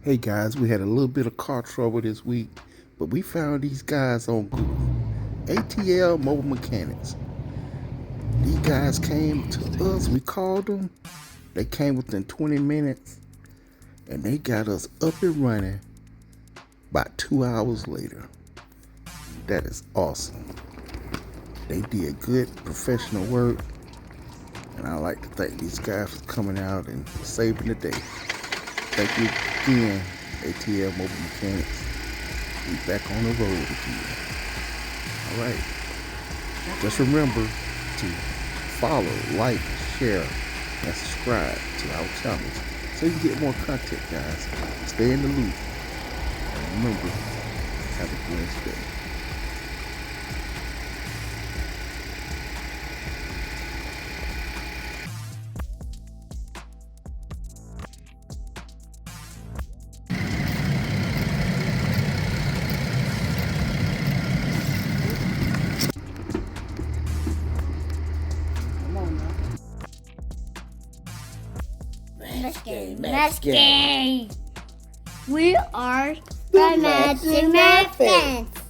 Hey guys, we had a little bit of car trouble this week, but we found these guys on Google. ATL Mobile Mechanics. These guys came to us, we called them. They came within 20 minutes and they got us up and running about 2 hours later. That is awesome. They did good professional work, and I like to thank these guys for coming out and saving the day. Thank you again, ATL Mobile Mechanics. We back on the road again. All right. Just remember to follow, like, share, and subscribe to our channels so you can get more content, guys. Stay in the loop. And remember, have a blessed day. Let's go. We are the Magic Muffins.